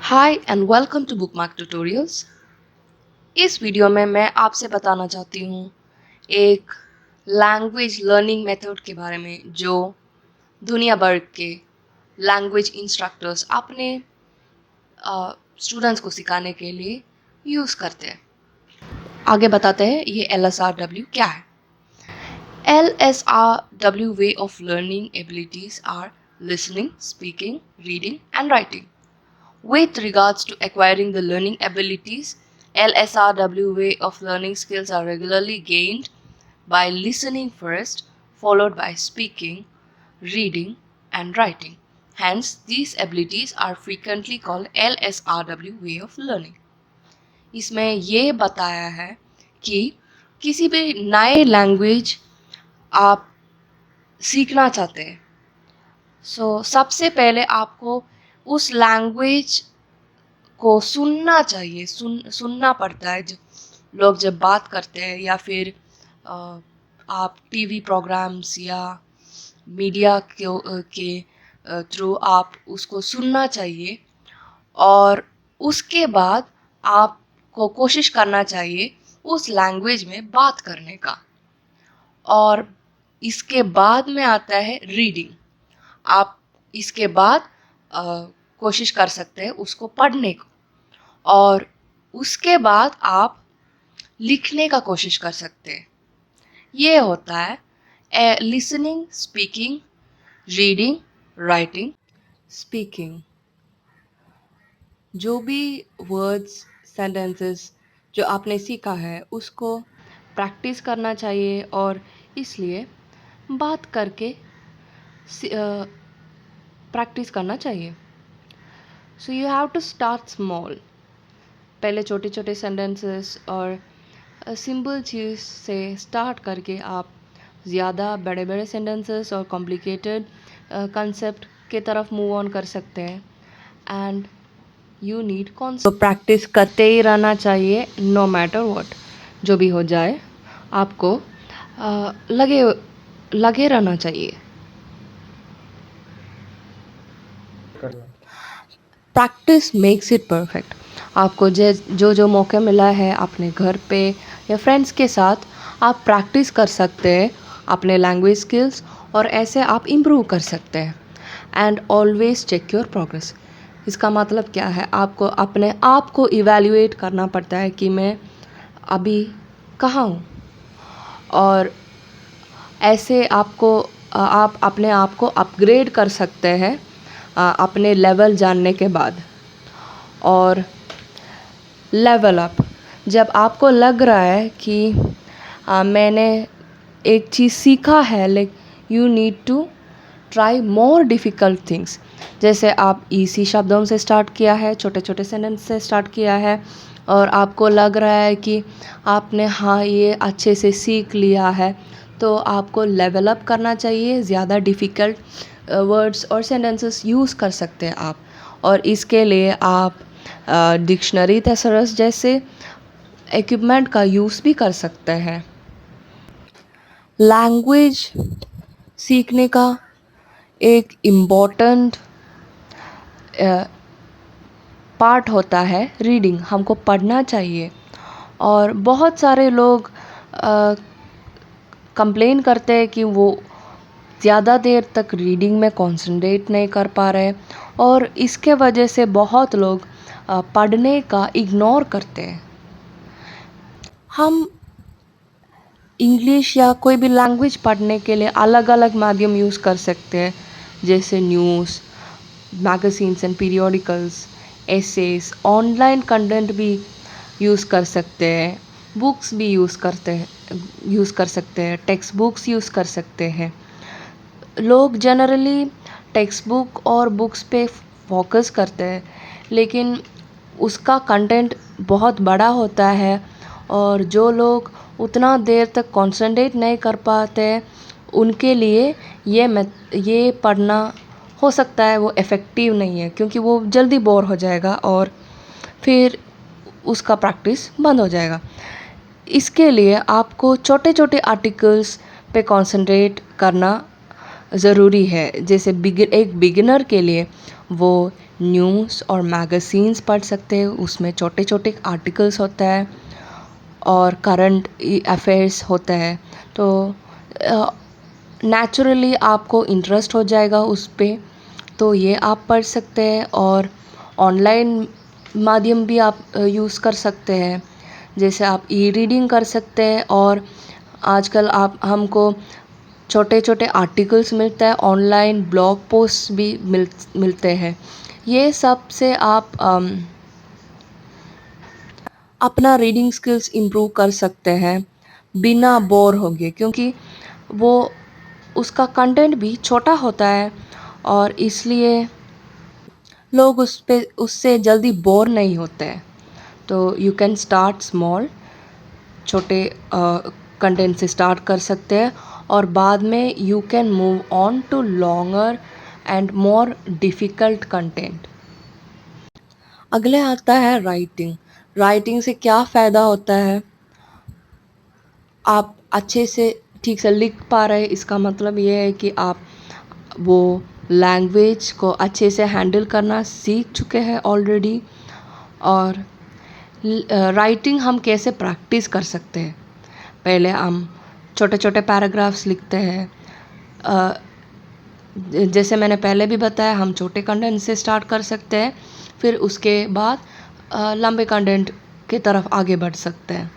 Hi and welcome to Bookmark tutorials. इस video में मैं आपसे बताना चाहती हूँ एक लैंग्वेज लर्निंग मेथड के बारे में जो दुनिया भर के लैंग्वेज इंस्ट्रक्टर्स अपने स्टूडेंट्स को सिखाने के लिए यूज़ करते हैं। आगे बताते हैं ये LSRW क्या है। LSRW way of learning abilities are listening, speaking, reading and writing. With regards to acquiring the learning abilities, LSRW way of learning skills are regularly gained by listening first, followed by speaking, reading, and writing. Hence, these abilities are frequently called LSRW way of learning. इसमें ये बताया है कि किसी भी नए language आप सीखना चाहते हैं, सबसे पहले आपको उस लैंग्वेज को सुनना चाहिए। सुनना पड़ता है लोग जब बात करते हैं या फिर आप टीवी प्रोग्राम्स या मीडिया के थ्रू आप उसको सुनना चाहिए और उसके बाद आपको कोशिश करना चाहिए उस लैंग्वेज में बात करने का। और इसके बाद में आता है रीडिंग। आप इसके बाद कोशिश कर सकते हैं उसको पढ़ने को और उसके बाद आप लिखने का कोशिश कर सकते हैं। ये होता है listening, speaking, reading, writing, speaking. जो भी वर्ड्स, सेंटेंसेस जो आपने सीखा है उसको प्रैक्टिस करना चाहिए और इसलिए बात करके प्रैक्टिस करना चाहिए। So you have to start small. पहले छोटे छोटे सेंटेंसेस और सिंपल चीज़ से स्टार्ट करके आप ज़्यादा बड़े बड़े सेंटेंसेस और कॉम्प्लिकेटेड कंसेप्ट के तरफ मूव ऑन कर सकते हैं। And you need concept. तो प्रैक्टिस करते ही रहना चाहिए, नो मैटर व्हाट। जो भी हो जाए आपको लगे रहना चाहिए। Practice makes it perfect. आपको जो मौका मिला है अपने घर पे या फ्रेंड्स के साथ, आप प्रैक्टिस कर सकते हैं अपने लैंग्वेज स्किल्स और ऐसे आप इम्प्रूव कर सकते हैं। And always check your progress. इसका मतलब क्या है, आपको अपने आप को इवैल्यूएट करना पड़ता है कि मैं अभी कहाँ हूँ। और ऐसे आप अपने आप को अपग्रेड कर सकते हैं अपने लेवल जानने के बाद। और लेवल अप, जब आपको लग रहा है कि मैंने एक चीज़ सीखा है, like you need to try more difficult things. जैसे आप इजी शब्दों से स्टार्ट किया है, छोटे छोटे सेंटेंस से स्टार्ट किया है और आपको लग रहा है कि आपने ये अच्छे से सीख लिया है, तो आपको लेवल अप करना चाहिए। ज़्यादा डिफ़िकल्ट वर्ड्स और सेंटेंसेस यूज़ कर सकते हैं आप। और इसके लिए आप डिक्शनरी, थेसरस जैसे इक्विपमेंट का यूज़ भी कर सकते हैं। लैंग्वेज सीखने का एक इम्पॉर्टेंट पार्ट होता है रीडिंग। हमको पढ़ना चाहिए। और बहुत सारे लोग कंप्लेन करते हैं कि वो ज़्यादा देर तक रीडिंग में कंसंट्रेट नहीं कर पा रहे और इसके वजह से बहुत लोग पढ़ने का इग्नोर करते हैं। हम इंग्लिश या कोई भी लैंग्वेज पढ़ने के लिए अलग अलग माध्यम यूज़ कर सकते हैं, जैसे news, magazines and periodicals, access, online content भी यूज़ कर सकते हैं, बुक्स भी यूज़ कर सकते हैं, टेक्स्ट बुक्स यूज़ कर सकते हैं। लोग जनरली टेक्स्ट बुक और बुक्स पे फोकस करते हैं, लेकिन उसका कंटेंट बहुत बड़ा होता है और जो लोग उतना देर तक कंसंट्रेट नहीं कर पाते, उनके लिए ये पढ़ना हो सकता है वो इफ़ेक्टिव नहीं है, क्योंकि वो जल्दी बोर हो जाएगा और फिर उसका प्रैक्टिस बंद हो जाएगा। इसके लिए आपको छोटे छोटे आर्टिकल्स पे कंसंट्रेट करना ज़रूरी है। जैसे एक बिगिनर के लिए वो न्यूज़ और मैगज़ीन्स पढ़ सकते हैं। उसमें छोटे छोटे आर्टिकल्स होता है और करंट अफेयर्स होता है। तो नेचुरली आपको इंटरेस्ट हो जाएगा उस पे, तो ये आप पढ़ सकते हैं। और ऑनलाइन माध्यम भी आप यूज़ कर सकते हैं, जैसे आप ई रीडिंग कर सकते हैं। और आजकल आप हमको छोटे छोटे आर्टिकल्स मिलता है, ऑनलाइन ब्लॉग पोस्ट भी मिलते हैं। ये सब से आप अपना रीडिंग स्किल्स इम्प्रूव कर सकते हैं बिना बोर हो गए, क्योंकि वो उसका कंटेंट भी छोटा होता है और इसलिए लोग उससे जल्दी बोर नहीं होते हैं। तो यू कैन स्टार्ट स्मॉल, छोटे कंटेंट से स्टार्ट कर सकते हैं और बाद में you can move on to longer and more difficult content. अगले आता है राइटिंग। राइटिंग से क्या फ़ायदा होता है? आप अच्छे से ठीक से लिख पा रहे हैं, इसका मतलब ये है कि आप वो लैंग्वेज को अच्छे से हैंडल करना सीख चुके हैं ऑलरेडी। और राइटिंग हम कैसे प्रैक्टिस कर सकते हैं? पहले हम छोटे छोटे पैराग्राफ्स लिखते हैं। जैसे मैंने पहले भी बताया, हम छोटे कंटेंट से स्टार्ट कर सकते हैं, फिर उसके बाद लंबे कंटेंट की तरफ आगे बढ़ सकते हैं।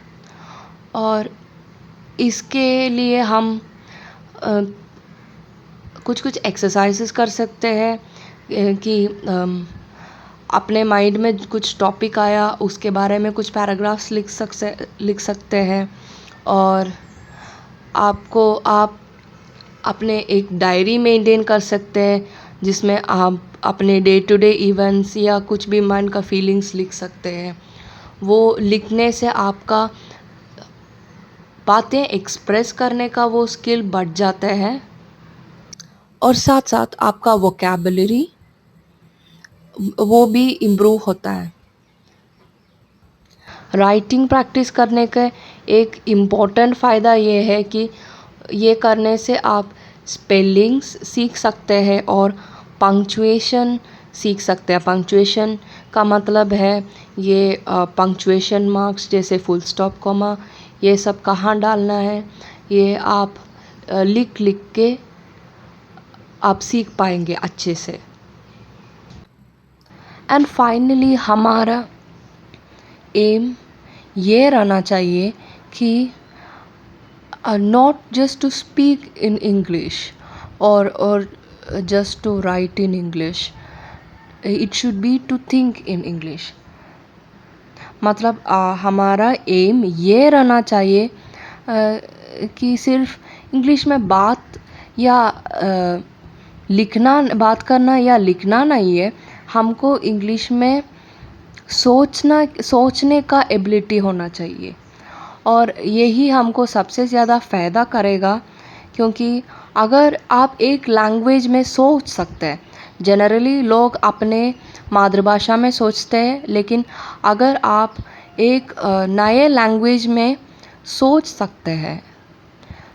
और इसके लिए हम कुछ कुछ एक्सरसाइजेस कर सकते हैं कि अपने माइंड में कुछ टॉपिक आया, उसके बारे में कुछ पैराग्राफ्स लिख सकते हैं। और आप अपने एक डायरी मेंटेन कर सकते हैं, जिसमें आप अपने डे टू डे इवेंट्स या कुछ भी मन का फीलिंग्स लिख सकते हैं। वो लिखने से आपका बातें एक्सप्रेस करने का वो स्किल बढ़ जाता है और साथ साथ आपका वोकैबुलरी वो भी इम्प्रूव होता है। राइटिंग प्रैक्टिस करने का एक इम्पॉर्टेंट फ़ायदा ये है कि ये करने से आप स्पेलिंग्स सीख सकते हैं और पंक्चुएशन सीख सकते हैं। पंक्चुएशन का मतलब है ये पंक्चुएशन मार्क्स, जैसे फुल स्टॉप, कॉमा, ये सब कहाँ डालना है, ये आप लिख लिख के आप सीख पाएंगे अच्छे से। एंड फाइनली हमारा एम ये रहना चाहिए कि not just to speak in English or just to write in English. It should be to think in English. मतलब हमारा एम ये रहना चाहिए कि सिर्फ इंग्लिश में बात या बात करना या लिखना नहीं है। हमको इंग्लिश में सोचने का एबिलिटी होना चाहिए। और यही हमको सबसे ज़्यादा फ़ायदा करेगा, क्योंकि अगर आप एक लैंग्वेज में सोच सकते हैं, जनरली लोग अपने मातृभाषा में सोचते हैं, लेकिन अगर आप एक नए लैंग्वेज में सोच सकते हैं,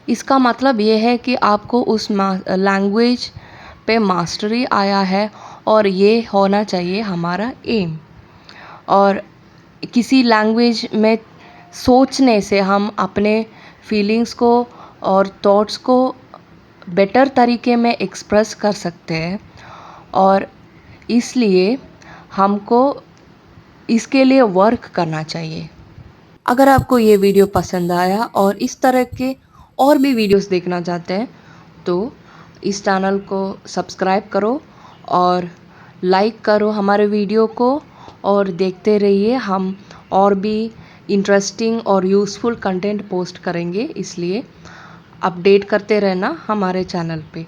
इसका मतलब ये है कि आपको उस लैंग्वेज पे मास्टरी आया है और ये होना चाहिए हमारा एम। और किसी लैंग्वेज में सोचने से हम अपने फीलिंग्स को और थॉट्स को बेटर तरीके में एक्सप्रेस कर सकते हैं। और इसलिए हमको इसके लिए वर्क करना चाहिए। अगर आपको ये वीडियो पसंद आया और इस तरह के और भी वीडियोस देखना चाहते हैं, तो इस चैनल को सब्सक्राइब करो और लाइक करो हमारे वीडियो को, और देखते रहिए। हम और भी इंटरेस्टिंग और यूज़फुल कंटेंट पोस्ट करेंगे, इसलिए अपडेट करते रहना हमारे चैनल पे।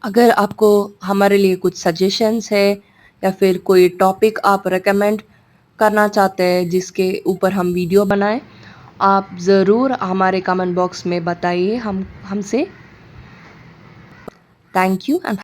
अगर आपको हमारे लिए कुछ सजेशंस है या फिर कोई टॉपिक आप रेकमेंड करना चाहते हैं जिसके ऊपर हम वीडियो बनाएं, आप ज़रूर हमारे कमेंट बॉक्स में बताइए हमसे। Thank you and